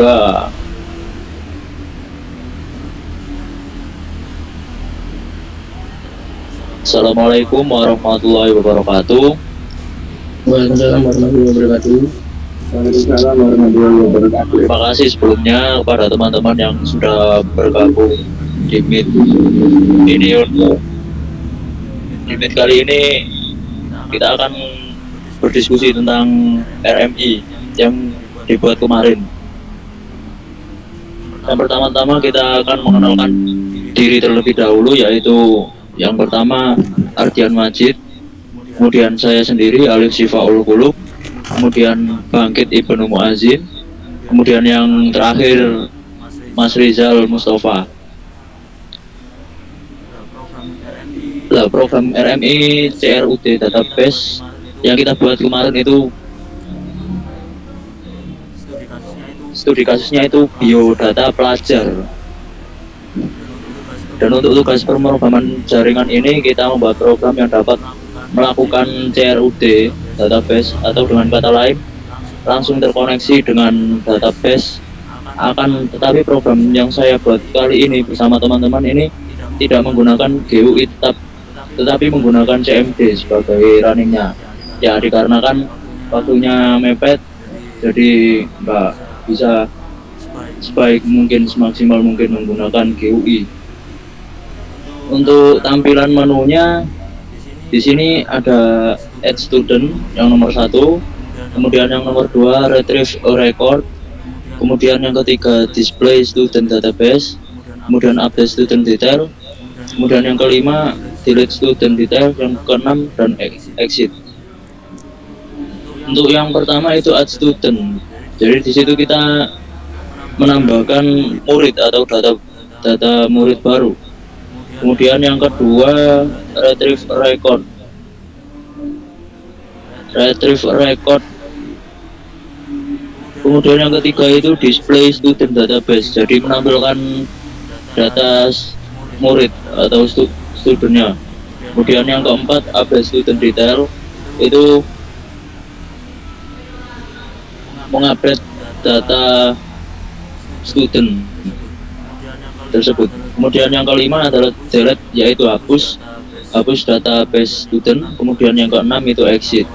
Ya, Assalamualaikum warahmatullahi wabarakatuh. Waalaikumsalam warahmatullahi wabarakatuh. Waalaikumsalam warahmatullahi wabarakatuh. Terima kasih sebelumnya kepada teman-teman yang sudah bergabung di Meet ini. Di Meet kali ini kita akan berdiskusi tentang RMI yang dibuat kemarin. Yang pertama-tama kita akan mengenalkan diri terlebih dahulu, yaitu yang pertama Ardian Majid, kemudian saya sendiri Alif Syifaul Qulub, kemudian Bangkit Ibnu Muazzin, kemudian yang terakhir Mas Rizal Mustafa. Lah, program RMI CRUD Database yang kita buat kemarin itu studi kasusnya itu biodata pelajar. Dan untuk tugas pemrograman jaringan ini kita membuat program yang dapat melakukan CRUD database, atau dengan kata lain langsung terkoneksi dengan database. Tetapi program yang saya buat kali ini bersama teman-teman ini tidak menggunakan GUI tetapi menggunakan CMD sebagai runningnya. Ya, dikarenakan waktunya mepet, jadi nggak bisa sebaik mungkin, semaksimal mungkin menggunakan GUI. Untuk tampilan menunya di sini ada Add Student yang nomor 1, kemudian yang nomor 2 Retrieve a Record, kemudian yang ketiga Display Student Database, kemudian Update Student Detail, kemudian yang kelima Delete Student Detail, yang keenam dan Exit. Untuk yang pertama itu Add Student. Jadi di situ kita menambahkan murid atau data murid baru. Kemudian yang kedua Retrieve Record. Kemudian yang ketiga itu Display Student Database. Jadi menampilkan data murid atau studentnya. Kemudian yang keempat Update Student Detail, itu mengupdate data student tersebut. Kemudian yang kelima adalah delete, yaitu hapus database student. Kemudian yang keenam itu exit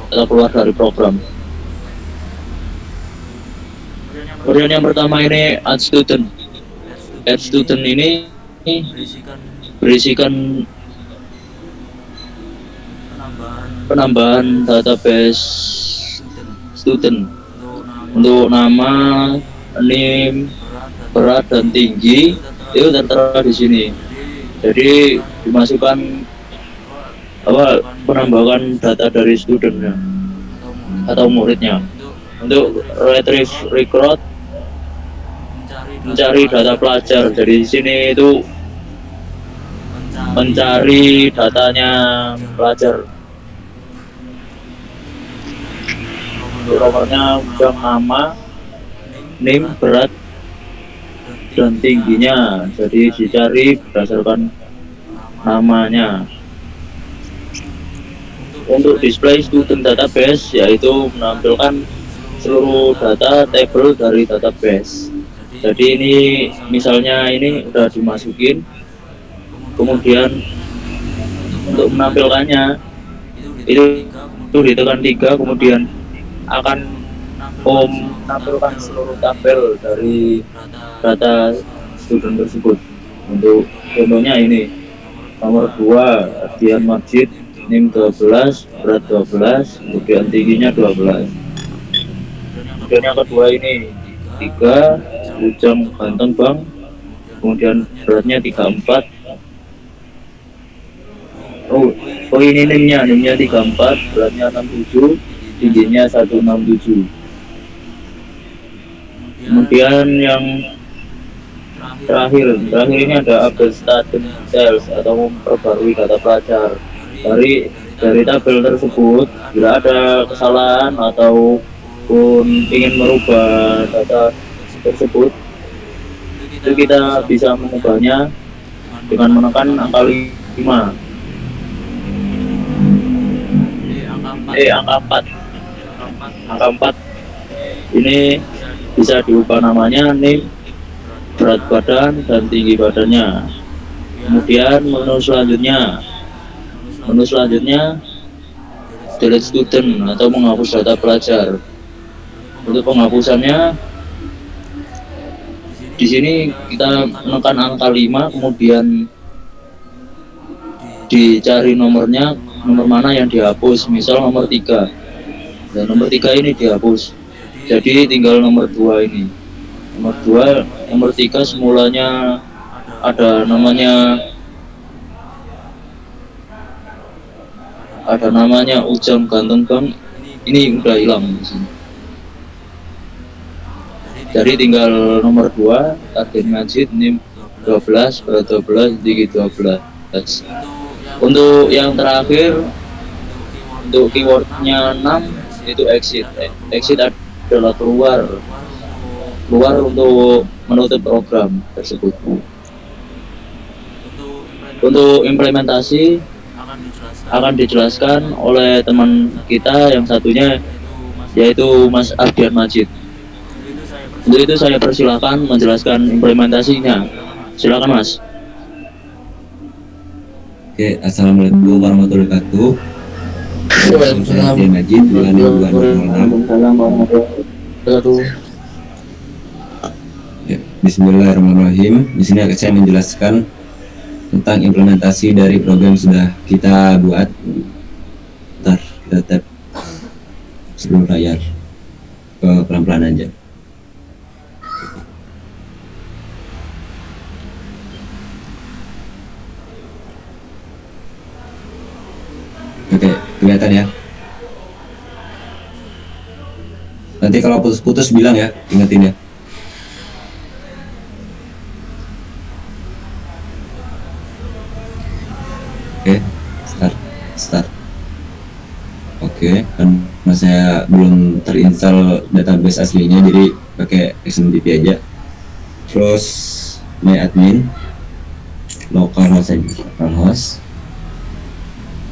atau keluar dari program. Kemudian yang pertama ini add student. Add student ini berisikan penambahan database student untuk nama, name, berat dan tinggi itu tertera di sini. Jadi dimasukkan penambahan data dari studentnya atau muridnya. Untuk retrieve record, mencari data pelajar. Jadi di sini itu mencari datanya pelajar. Untuk nomornya, nama, name, berat dan tingginya, jadi dicari berdasarkan namanya. Untuk display student database, yaitu menampilkan seluruh data tabel dari database. Jadi ini misalnya ini udah dimasukin, kemudian untuk menampilkannya itu ditekan 3, kemudian akan menampilkan seluruh tabel dari data student tersebut. Untuk contohnya ini nomor 2 Ardian Majid, NIM 12, berat 12, kemudian tingginya 12. Kemudian yang kedua ini 3 Ujang Ganteng Bang, kemudian beratnya 34. Oh ini NIM-nya 34, beratnya 67, tingginya 167. Kemudian yang terakhir ini ada update student details atau memperbarui data pelajar. Dari tabel tersebut, bila ada kesalahan ataupun ingin merubah data tersebut, itu kita bisa mengubahnya dengan menekan angka 5. Angka 4 ini bisa diubah namanya, NIM, berat badan dan tinggi badannya. Kemudian menu selanjutnya delete student atau menghapus data pelajar. Untuk penghapusannya di sini kita menekan angka 5, kemudian dicari nomor mana yang dihapus, misal nomor 3. Dan nomor 3 ini dihapus. Jadi tinggal nomor 2 ini. Nomor 3 semulanya ada namanya Ujang Ganteng Bang, ini udah hilang di sini. Jadi tinggal nomor 2, Target Majid, NIM 12, berat 12, tinggi 12. Untuk yang terakhir, untuk keywordnya 6 itu exit. Exit adalah keluar untuk menutup program tersebut. Untuk implementasi akan dijelaskan oleh teman kita yang satunya, yaitu Mas Ardian Majid. Untuk itu saya persilakan menjelaskan implementasinya. Silakan Mas. Oke, assalamualaikum warahmatullahi wabarakatuh. Saya Ardian Majid dengan 2206. Ya, Bismillahirrahmanirrahim. Di sini akan saya menjelaskan tentang implementasi dari program yang sudah kita buat. Ntar kita tap sebelum layar ke pelan-pelan aja. Oke, kelihatan ya. Nanti kalau putus-putus bilang ya, ingetin ya. Oke, start. Oke, karena saya belum terinstall database aslinya, jadi pakai XMPP aja. Terus my admin, localhost aja, localhost,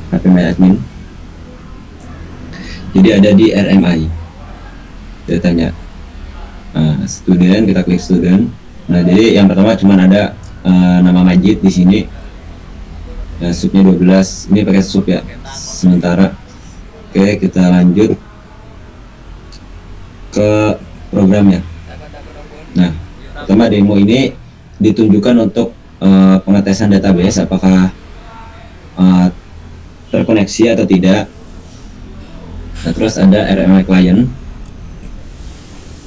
HP my admin. Jadi ada di RMI. Datanya, student, kita klik student. Nah, jadi yang pertama cuman ada nama Majid di sini. Ya, subnya 12, ini pakai sub ya sementara. Oke, kita lanjut ke programnya. Nah, pertama demo ini ditunjukkan untuk pengetesan database apakah terkoneksi atau tidak. Nah, terus ada RMI client.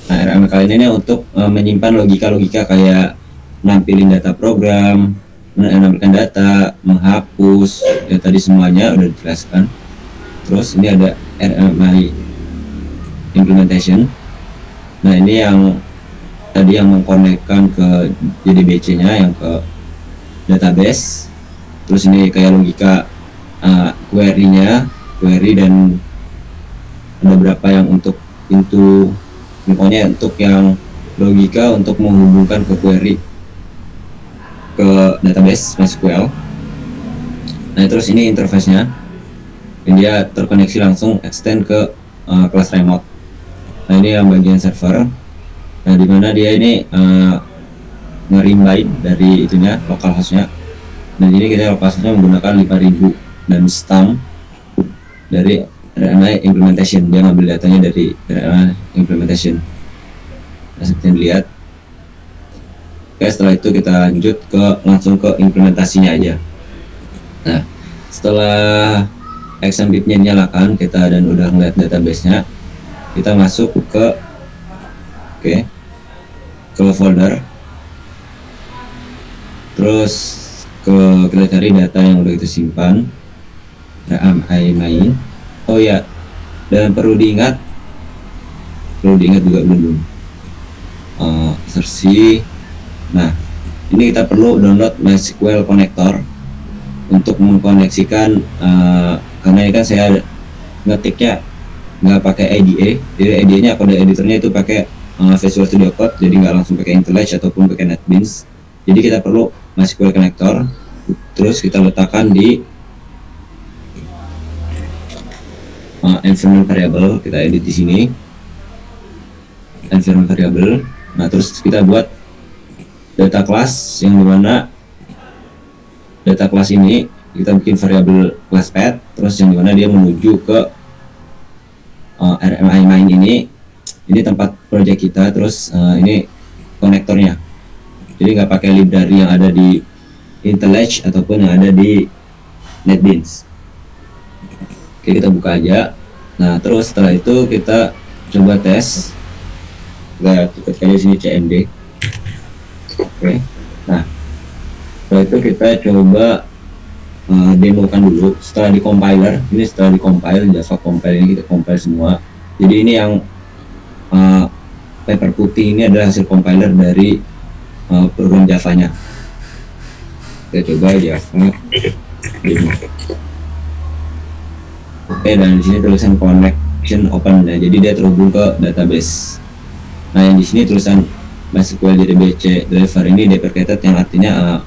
Nah, RMI client ini untuk menyimpan logika-logika kayak nampilin data program, menampilkan data, menghapus, ya tadi semuanya udah dijelaskan. Terus ini ada RMI implementation. Nah, ini yang tadi yang mengkonekkan ke JDBC-nya yang ke database. Terus ini kayak logika query dan ada berapa yang untuk pintu, pokoknya untuk yang logika untuk menghubungkan ke query ke database MySQL. Nah, terus ini interface-nya, dan dia terkoneksi langsung extend ke kelas remote. Nah, ini yang bagian server. Nah, dimana dia ini nge-rebind dari itunya localhost-nya. Nah, jadi kita localhost-nya menggunakan 5000 dan stamp dari RMI implementation. Dia ngambil datanya dari RMI implementation. Nah, seperti yang dilihat. Oke, setelah itu kita lanjut langsung ke implementasinya aja. Nah, setelah XMPP-nya dinyalakan, kita dan udah ngeliat database-nya, kita masuk ke folder. Terus kita cari data yang udah kita simpan. RMI main. Oh ya, dan perlu diingat juga belum. Insersi. Nah, ini kita perlu download MySQL Connector untuk mengkoneksikan, karena ini kan saya ngetiknya nggak pakai IDE, jadi IDE-nya kode editornya itu pakai Visual Studio Code, jadi nggak langsung pakai IntelliJ ataupun pakai NetBeans. Jadi kita perlu MySQL Connector, terus kita letakkan di environment variable, kita edit di sini. environment variable. Nah terus kita buat data class yang dimana data class ini kita bikin variabel class path, terus yang dimana dia menuju ke RMI main ini tempat project kita, terus ini konektornya. Jadi nggak pakai library yang ada di IntelliJ ataupun yang ada di NetBeans. Oke, kita buka aja. Nah terus setelah itu kita coba tes. Kita ketikkan di sini cmd. Oke, nah setelah itu kita coba demokan dulu. Setelah di compiler, ini setelah di compile, Java compile ini kita compile semua. Jadi ini yang paper putih ini adalah hasil compiler dari program Java-nya. Kita coba Java demo. Oke, dan di sini tulisan connection open, nah, jadi dia terhubung ke database. Nah yang di sini tulisan MySQL DBC driver ini deprecated, yang artinya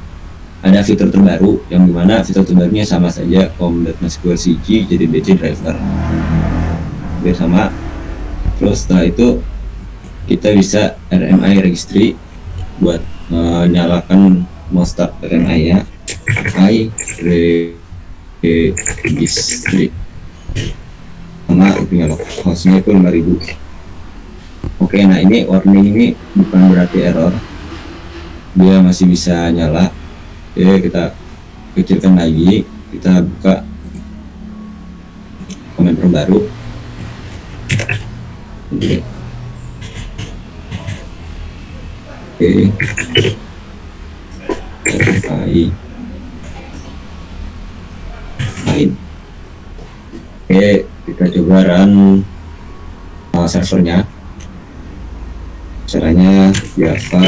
ada fitur terbaru, yang dimana fitur terbarunya sama saja com.mysql cg JDBC driver, biar sama. Terus setelah itu kita bisa RMI registry buat nyalakan mau start RMI ya, I registry sama punya hostnya itu 5000. Oke, nah ini warning ini bukan berarti error, dia masih bisa nyala. Oke, kita kecilkan lagi, kita buka komen terbaru. Oke. Main. Oke, kita coba run servernya. Caranya Java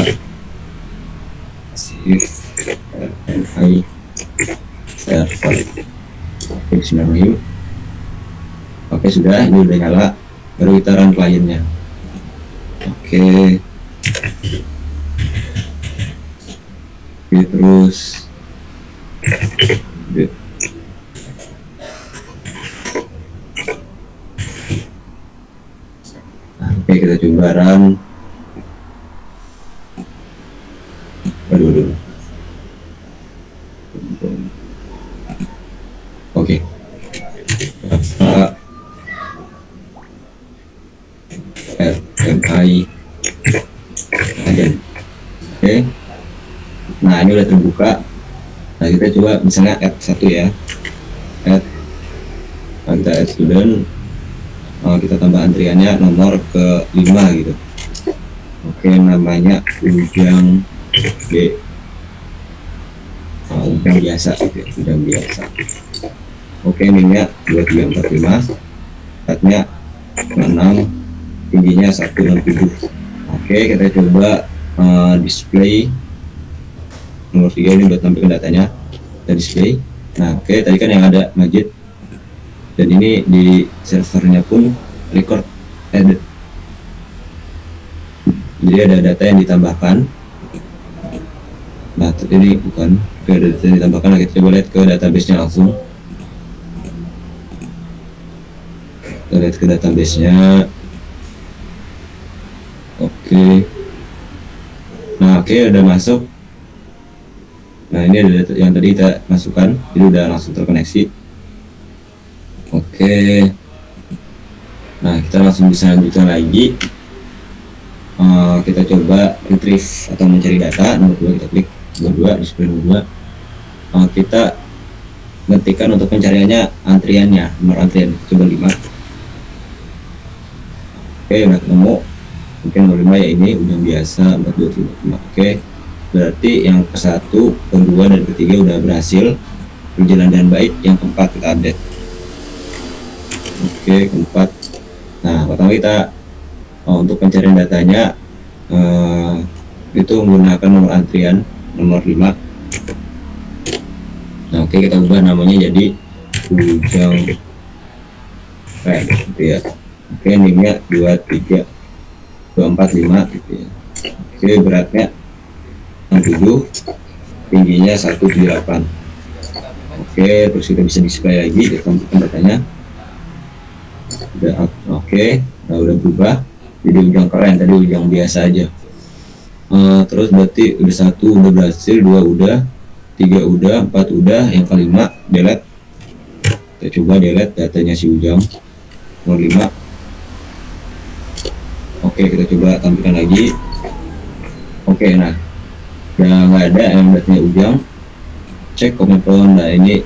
RMI server. Oke, bismillahirrahmanirrahim. Oke, sudah, ini udah nyala. Baru kita run kliennya. Oke. Oke, terus oke, kita coba run. Aduh. Oke. RMI agen. Oke. Nah ini udah terbuka. Nah kita coba misalnya add 1 ya. Add. Nah, kita add student. Kita tambah antriannya nomor ke 5 gitu. Oke, namanya Ujang B. Ujang biasa gitu ya, Ujang biasa. Oke, minnya 2345, beratnya 6, tingginya 167. Oke, kita coba display nomor 3 ini buat tampilkan datanya. Kita display. Nah, oke, tadi kan yang ada Majid, dan ini di servernya pun record added. Jadi ada data yang ditambahkan. Nah ini bukan ke data yang ditambahkan, kita coba lihat ke database-nya langsung. Kita lihat ke database-nya. Oke. Nah oke, udah masuk. Nah ini ada data yang tadi kita masukkan, jadi udah langsung terkoneksi. Oke. Nah kita langsung bisa lanjutkan lagi. Kita coba retrieve atau mencari data. Nomor 2 kita klik, nomor 2 display nomor 2. Kita ketikkan untuk pencariannya antriannya, nomor antrian coba 5. Oke, udah ketemu. Mungkin nomor 5 ya, ini udah biasa 4235. Oke, berarti yang ke-1, ke-2 dan ke-3 udah berhasil berjalan dengan baik. Yang ke-4 kita update. Oke, ke-4. Nah pertama kita untuk pencarian datanya itu menggunakan nomor antrian nomor 5. Nah oke, kita ubah namanya jadi Ujang gitu ya. Oke, nimnya 24245 gitu ya. Oke, beratnya 67, tingginya 178. Oke, terus kita bisa display lagi, kita tampilkan datanya. Udah oke, nah udah berubah. jadi Ujang keren, tadi Ujang biasa aja. Terus berarti udah 1 udah berhasil, 2 udah, 3 udah, 4 udah, yang kelima delete. Kita coba delete datanya si Ujang 05. Oke, kita coba tampilkan lagi. Oke, nah udah nggak ada yang datanya Ujang. Cek comment phone. Nah ini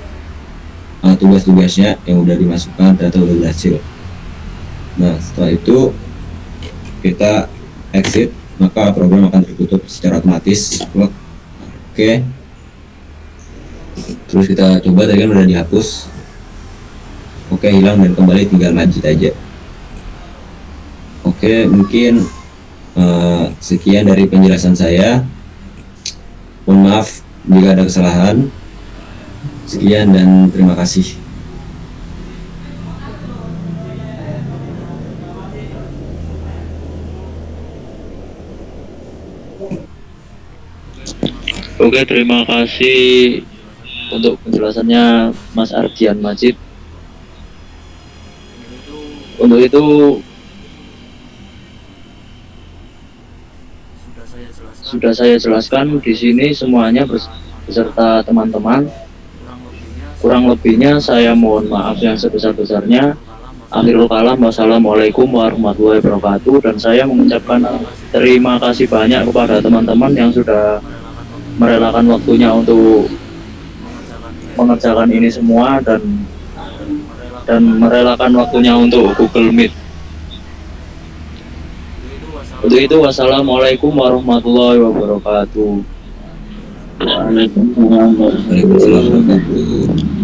tugas-tugasnya yang udah dimasukkan ternyata udah berhasil. Nah setelah itu kita exit, maka program akan tertutup secara otomatis. Oke, terus kita coba, tadi kan udah dihapus. Oke, hilang dan kembali, tinggal majid aja. Oke, mungkin sekian dari penjelasan saya. Mohon maaf jika ada kesalahan. Sekian dan terima kasih. Oke, terima kasih untuk penjelasannya Mas Ardian Majid. Untuk itu sudah saya jelaskan di sini semuanya beserta teman-teman. Kurang lebihnya saya mohon maaf yang sebesar-besarnya. Akhirul kalam, wassalamualaikum warahmatullahi wabarakatuh. Dan saya mengucapkan terima kasih banyak kepada teman-teman yang sudah merelakan waktunya untuk mengerjakan ini semua dan merelakan waktunya untuk Google Meet. Untuk itu wassalamualaikum warahmatullahi wabarakatuh. Waalaikumsalam warahmatullahi Waalaikumsalam.